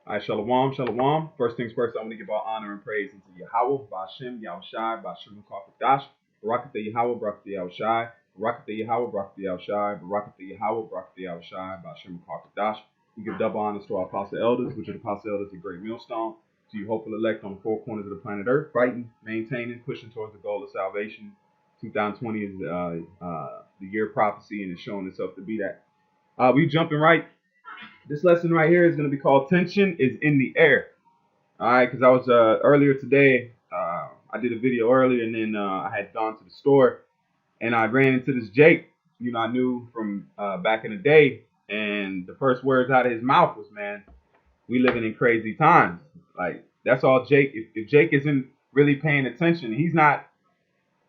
All right, shalom, shalom. First things first, I want to give all honor and praise unto Yahweh, Bashem, Yahushai, Bashem, Kakadash, Barakatah Yahweh, Barakatah Yahushai, Barakatah Yahweh, Barakatah Yahushai, Barakatah Yahweh, Barakatah Yahushai, Bashem, Kakadash. We give double honors to our apostle elders, which are the apostle elders of Great Millstone, to you hopeful elect on the four corners of the planet Earth, fighting, maintaining, pushing towards the goal of salvation. 2020 is the year of prophecy, and it's showing itself to be that. We jumping right. This lesson right here is going to be called "Tension is in the Air." All right, because I was earlier today. I did a video earlier, and then I had gone to the store, and I ran into this Jake. I knew from back in the day, and the first words out of his mouth was, "Man, we living in crazy times." Like that's all Jake. If Jake isn't really paying attention, he's not.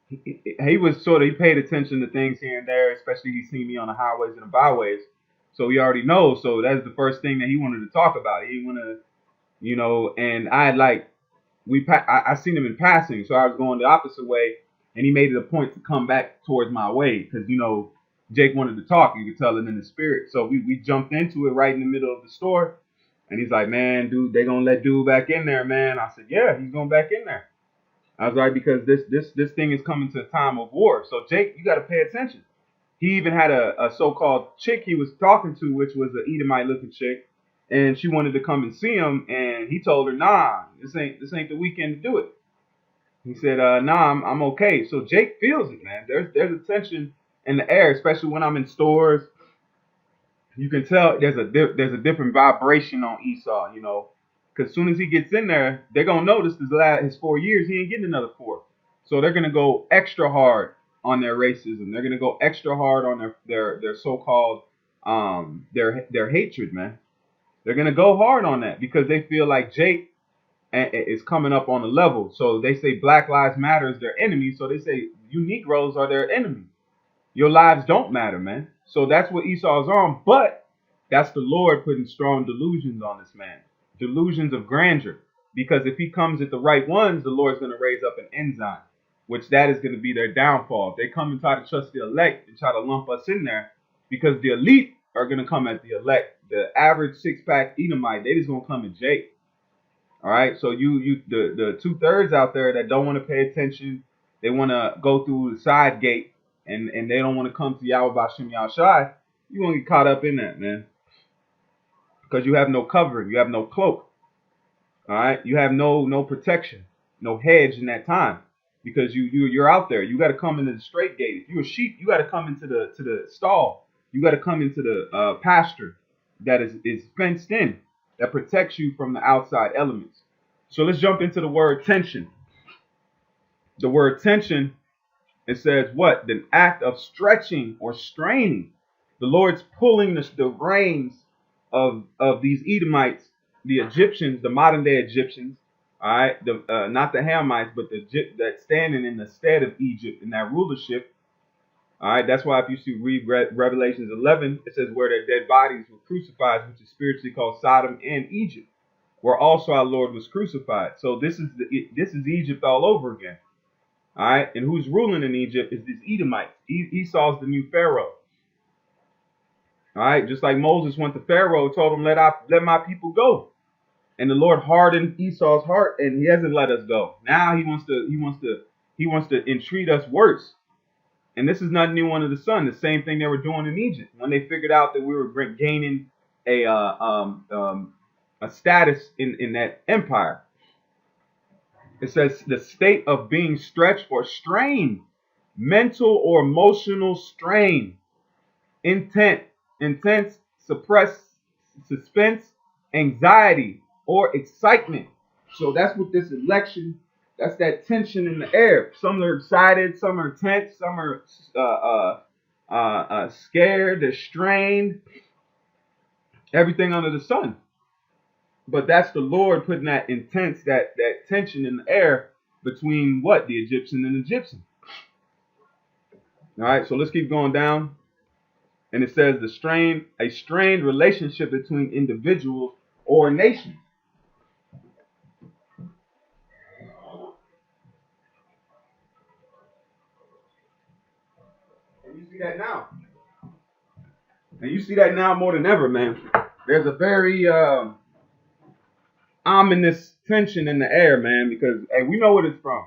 He was sort of he paid attention to things here and there, especially he seen me on the highways and the byways. So he already knows. So that's the first thing that he wanted to talk about. He wanted to, and I had like I seen him in passing, so I was going the opposite way, and he made it a point to come back towards my way because Jake wanted to talk. You could tell it in the spirit. So we jumped into it right in the middle of the store, and he's like, "Man, dude, they gonna let dude back in there, man." I said, "Yeah, he's going back in there." I was like, because this thing is coming to a time of war. So Jake, you got to pay attention. He even had a so-called chick he was talking to, which was an Edomite looking chick, and she wanted to come and see him, and he told her, "Nah, this ain't the weekend to do it." He said, "Nah, I'm okay." So Jake feels it, man. There's a tension in the air, especially when I'm in stores. You can tell there's a different vibration on Esau, because as soon as he gets in there, they're gonna notice his 4 years he ain't getting another four, so they're gonna go extra hard on their racism. They're gonna go extra hard on their so-called their hatred, man. They're gonna go hard on that because they feel like Jake is coming up on a level. So they say Black Lives Matter is their enemy, so they say you Negroes are their enemy. Your lives don't matter, man. So that's what Esau's on. But that's the Lord putting strong delusions on this man. Delusions of grandeur. Because if he comes at the right ones, the Lord's going to raise up an enzyme, which that is going to be their downfall. If they come and try to trust the elect and try to lump us in there, because the elite are going to come at the elect. The average six-pack Edomite, they just going to come at Jake. All right. So the 2/3 out there that don't want to pay attention, they want to go through the side gate, and they don't want to come to Yahweh Bashem Yahushai. You won't get caught up in that, man, because you have no covering, you have no cloak. All right. You have no protection, no hedge in that time, because you're out there. You got to come into the straight gate. If you're a sheep, you got to come into the stall. You got to come into the pasture that is fenced in, that protects you from the outside elements. So let's jump into the word tension. The word tension, it says what? The act of stretching or straining. The Lord's pulling the reins of these Edomites, the Egyptians, the modern day Egyptians. All right, not the Hamites, but that standing in the stead of Egypt in that rulership. All right, that's why if you read Revelations 11, it says where their dead bodies were crucified, which is spiritually called Sodom and Egypt, where also our Lord was crucified. So this is Egypt all over again. All right, and who's ruling in Egypt is these Edomites. Esau's the new Pharaoh. All right, just like Moses went to Pharaoh, told him let my people go, and the Lord hardened Esau's heart, and he hasn't let us go. Now he wants to entreat us worse. And this is not new under the sun. The same thing they were doing in Egypt when they figured out that we were gaining a status in that empire. It says the state of being stretched or strained, mental or emotional strain, intense, suppressed, suspense, anxiety, or excitement. So that's what this election. That's that tension in the air. Some are excited, some are tense, some are scared, they're strained, everything under the sun. But that's the Lord putting that intense, that tension in the air between what? The Egyptian and Egyptian. All right, so let's keep going down. And it says a strained relationship between individuals or nations. And you see that now. And you see that now more than ever, man. There's a very ominous tension in the air, man, because hey, we know what it's from.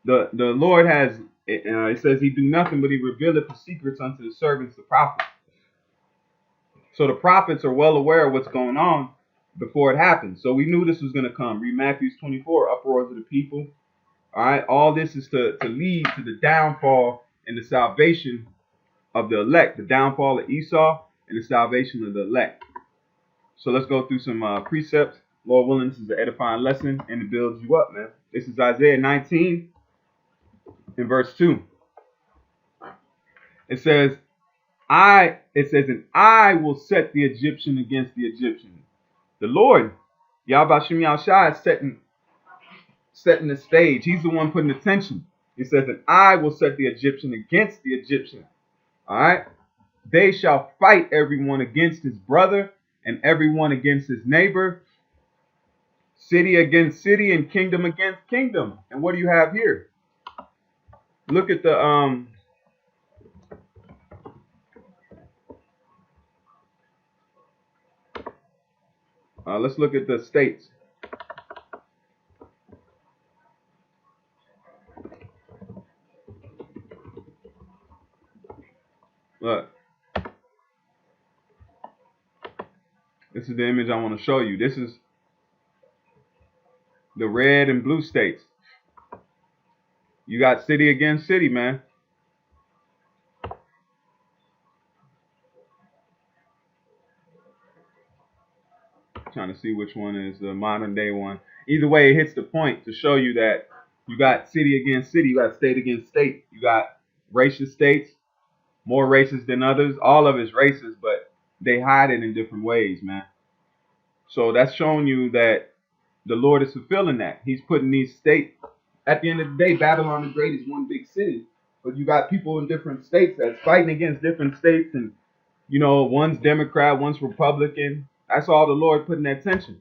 The Lord has, it says he do nothing but he revealeth the secrets unto the servants, the prophets. So the prophets are well aware of what's going on before it happens. So we knew this was going to come. Read Matthew 24, uproars of the people. All right, all this is to lead to the downfall and the salvation of the elect, the downfall of Esau and the salvation of the elect. So let's go through some precepts. Lord willing, this is an edifying lesson and it builds you up, man. This is Isaiah 19 in verse 2. It says, and I will set the Egyptian against the Egyptian. The Lord, Yahweh Bashem Yahushua, is setting the stage. He's the one putting the tension. He says, and I will set the Egyptian against the Egyptian. All right. They shall fight everyone against his brother and everyone against his neighbor, city against city and kingdom against kingdom. And what do you have here? Look at the let's look at the states. Look. This is the image I want to show you. This is the red and blue states. You got city against city, man. Trying to see which one is the modern day one. Either way, it hits the point to show you that you got city against city. You got state against state. You got racist states, more racist than others. All of it's racist, but they hide it in different ways, man. So that's showing you that the Lord is fulfilling that. He's putting these states. At the end of the day, Babylon the Great is one big city, but you got people in different states that's fighting against different states, and you know, one's Democrat, one's Republican. That's all the Lord putting that tension.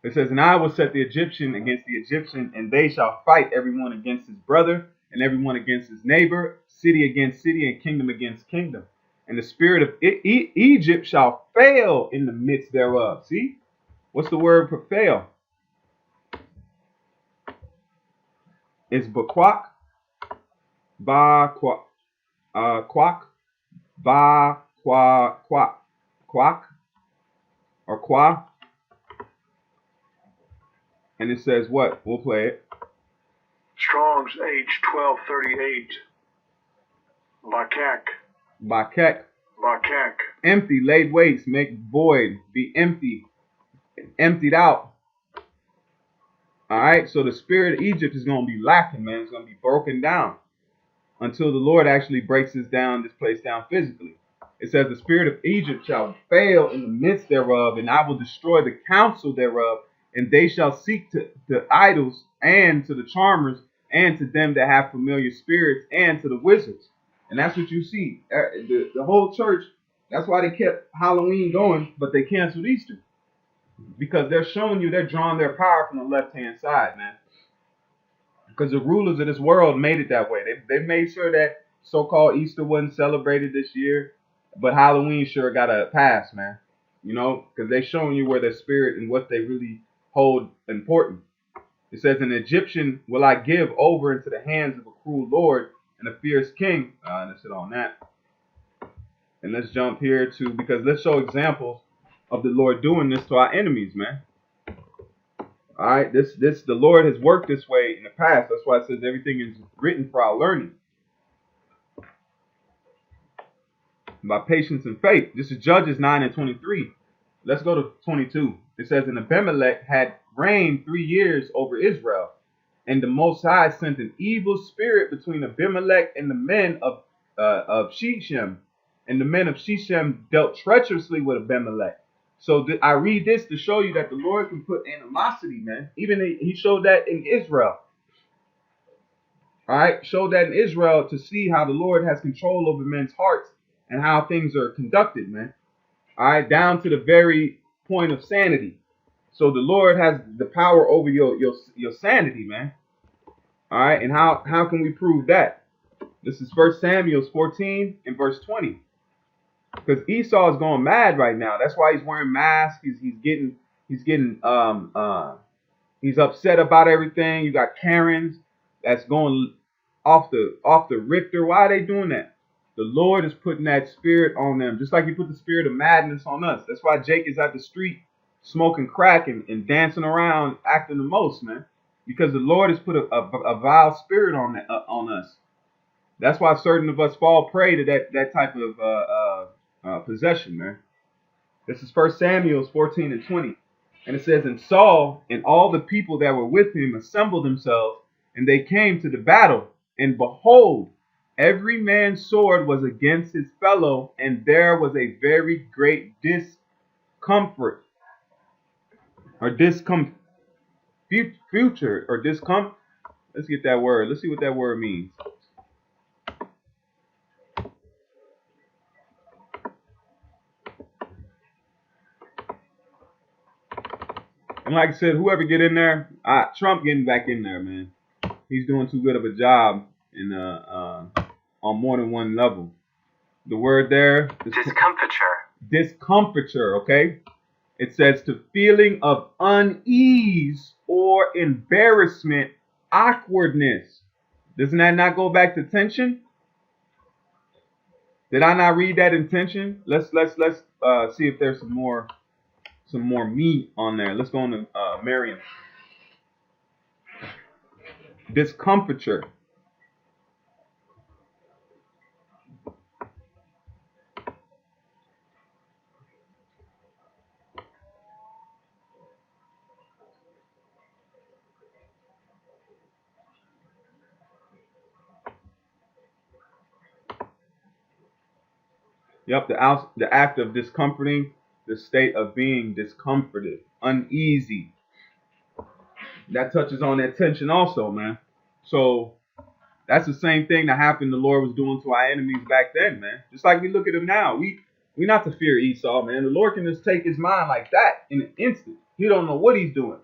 It says, and I will set the Egyptian against the Egyptian, and they shall fight everyone against his brother and everyone against his neighbor, city against city and kingdom against kingdom. And the spirit of Egypt shall fail in the midst thereof. See? What's the word for fail? It's baquak, quack, quack, or qua. And it says what? We'll play it. Strong's H1238. Bakek. Bakek. Empty, laid waste, make void, be empty, emptied out. All right, so the spirit of Egypt is going to be lacking, man. It's going to be broken down until the Lord actually breaks this place down physically. It says the spirit of Egypt shall fail in the midst thereof, and I will destroy the counsel thereof, and they shall seek to the idols and to the charmers and to them that have familiar spirits and to the wizards. And that's what you see. The whole church, that's why they kept Halloween going, but they canceled Easter. Because they're showing you they're drawing their power from the left-hand side, man. Because the rulers of this world made it that way. They made sure that so-called Easter wasn't celebrated this year, but Halloween sure got a pass, man. You know, because they're showing you where their spirit and what they really hold important. It says, an Egyptian will I give over into the hands of a cruel lord and a fierce king. Let's hit on that. And let's jump here to, because let's show examples of the Lord doing this to our enemies, man. All right, the Lord has worked this way in the past. That's why it says everything is written for our learning. By patience and faith. This is Judges 9 and 23. Let's go to 22. It says, and Abimelech had reigned 3 years over Israel, and the Most High sent an evil spirit between Abimelech and the men of Shechem, and the men of Shechem dealt treacherously with Abimelech. So I read this to show you that the Lord can put animosity, man. Even he showed that in Israel. All right, showed that in Israel to see how the Lord has control over men's hearts and how things are conducted, man. All right, down to the very point of sanity. So the Lord has the power over your sanity, man. All right, and how can we prove that? This is 1 Samuel 14 and verse 20. Because Esau is going mad right now. That's why he's wearing masks. He's He's getting he's upset about everything. You got Karens that's going off the Richter. Why are they doing that? The Lord is putting that spirit on them, just like He put the spirit of madness on us. That's why Jake is at the street smoking crack and dancing around, acting the most, man. Because the Lord has put a vile spirit on us. That's why certain of us fall prey to that type of possession, man. This is 1 Samuel 14 and 20. And it says, and Saul and all the people that were with him assembled themselves, and they came to the battle. And behold, every man's sword was against his fellow, and there was a very great discomfort, or future, or discomfort. Let's get that word. Let's see what that word means. And like I said, whoever get in there, Trump getting back in there, man. He's doing too good of a job in on more than one level. The word there, discomfiture, okay? It says to feeling of unease or embarrassment, awkwardness. Doesn't that not go back to tension? Did I not read that in tension? Let's see if there's some more meat on there. Let's go on to Merriam. Discomfiture. Yep, the act of discomforting, the state of being discomforted, uneasy. That touches on that tension also, man. So that's the same thing that happened the Lord was doing to our enemies back then, man. Just like we look at him now. We not to fear Esau, man. The Lord can just take his mind like that in an instant. He don't know what he's doing.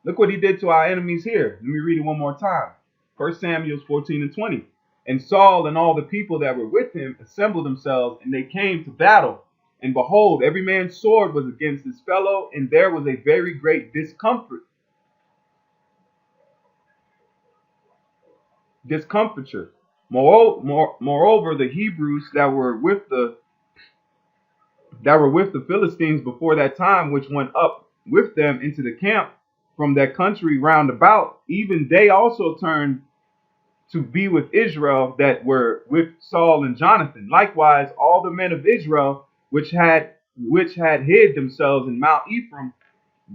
Look what he did to our enemies here. Let me read it one more time. 1 Samuel 14 and 20. And Saul and all the people that were with him assembled themselves, and they came to battle. And behold, every man's sword was against his fellow, and there was a very great discomfiture. Moreover, the Hebrews that were with the Philistines before that time, which went up with them into the camp from that country round about, even they also turned to be with Israel that were with Saul and Jonathan. Likewise, all the men of Israel which had hid themselves in Mount Ephraim,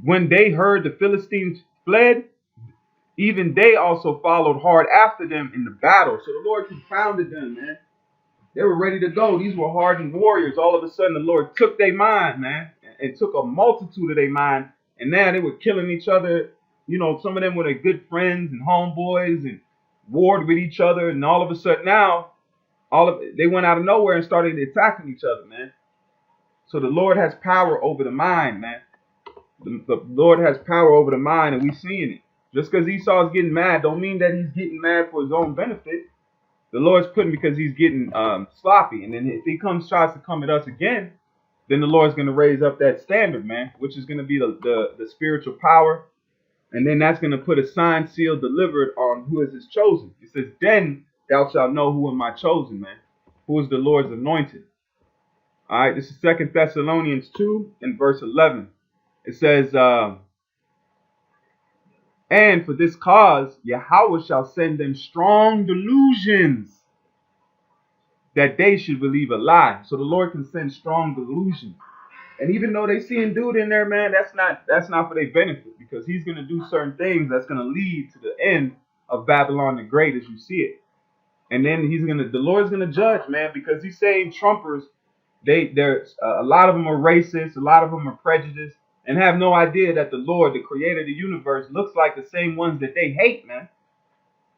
when they heard the Philistines fled, even they also followed hard after them in the battle. So the Lord confounded them, man. They were ready to go. These were hardened warriors. All of a sudden, the Lord took their mind, man, and took a multitude of their mind. And now they were killing each other. You know, some of them were their good friends and homeboys and warred with each other. And all of a sudden now, they went out of nowhere and started attacking each other, man. So the Lord has power over the mind, man. The Lord has power over the mind, and we're seeing it. Just because Esau is getting mad don't mean that he's getting mad for his own benefit. The Lord's putting because he's getting sloppy. And then if he tries to come at us again, then the Lord's going to raise up that standard, man, which is going to be the spiritual power. And then that's going to put a sign, seal, delivered on who is his chosen. It says, then thou shalt know who am my chosen, man. Who is the Lord's anointed. All right, this is 2 Thessalonians 2 and verse 11. It says, and for this cause, Yahweh shall send them strong delusions, that they should believe a lie. So the Lord can send strong delusions. And even though they see a dude in there, man, that's not for their benefit, because he's going to do certain things that's going to lead to the end of Babylon the Great as you see it. And then the Lord's going to judge, man, because he's saying Trumpers, there's a lot of them are racist, a lot of them are prejudiced, and have no idea that the Lord, the creator of the universe, looks like the same ones that they hate, man.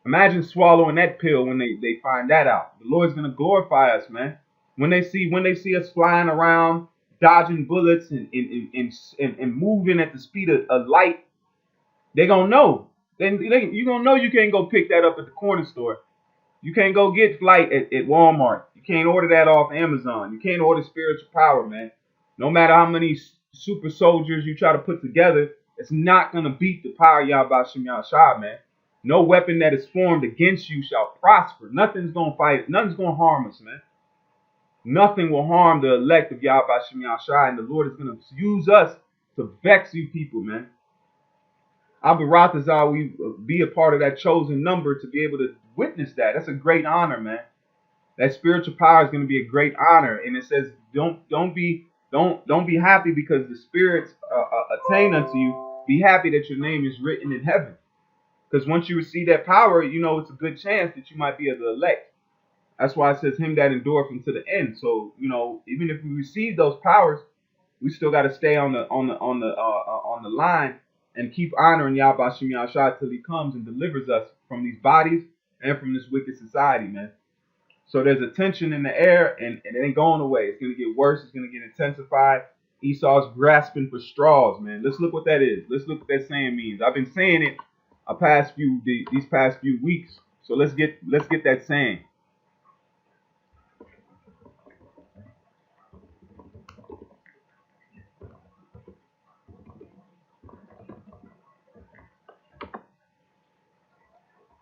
Imagine swallowing that pill when they find that out. The Lord's going to glorify us, man. When they see us flying around, dodging bullets and moving at the speed of light, they're going to know. Then you're going to know you can't go pick that up at the corner store. You can't go get flight at Walmart. You can't order that off Amazon. You can't order spiritual power, man. No matter how many super soldiers you try to put together, it's not going to beat the power of Yahweh Hashem Yahushua, man. No weapon that is formed against you shall prosper. Nothing's going to fight. Nothing's going to harm us, man. Nothing will harm the elect of Yahweh Hashem Yahushua, and the Lord is going to use us to vex you people, man. Abaratazah, we be a part of that chosen number to be able to witness that. That's a great honor, man. That spiritual power is going to be a great honor, and it says, don't be happy because the spirits attain unto you. Be happy that your name is written in heaven, because once you receive that power, you know it's a good chance that you might be of the elect. That's why it says him that endureth unto the end. So you know, even if we receive those powers, we still got to stay on the line and keep honoring Yahweh Hashem Yahushua till he comes and delivers us from these bodies and from this wicked society, man. So there's a tension in the air, and it ain't going away. It's going to get worse. It's going to get intensified. Esau's grasping for straws, man. Let's look what that is. Let's look what that saying means. I've been saying it these past few weeks. So let's get that saying.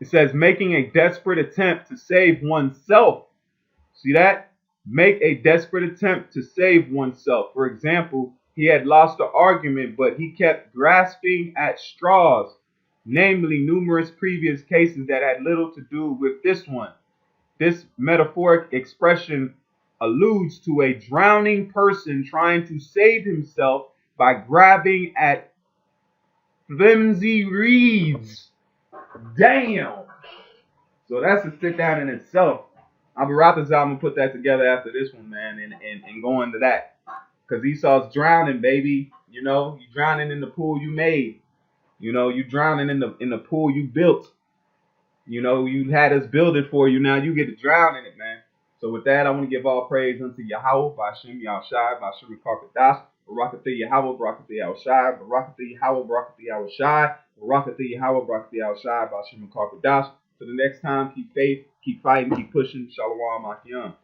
It says, making a desperate attempt to save oneself. See that? Make a desperate attempt to save oneself. For example, he had lost the argument, but he kept grasping at straws, namely numerous previous cases that had little to do with this one. This metaphoric expression alludes to a drowning person trying to save himself by grabbing at flimsy reeds. Damn. So that's a sit down in itself. I'm going to put that together after this one, man, and go into that. Because Esau's drowning, baby. You know, you drowning in the pool you made. You know, you drowning in the pool you built. You know, you had us build it for you. Now you get to drown in it, man. So with that, I want to give all praise unto Yahweh, Ba'ashem Yahushai, Ba'ashem Karkadash, Barakatah Yahweh, Barakatah Yahushai, Barakatah Yahweh, Barakatah Yahushai, Barakatah Yahweh, Barakatah Yahushai, Ba'ashem Karkadash. So the next time, keep faith, keep fighting, keep pushing. Shalom, Akim.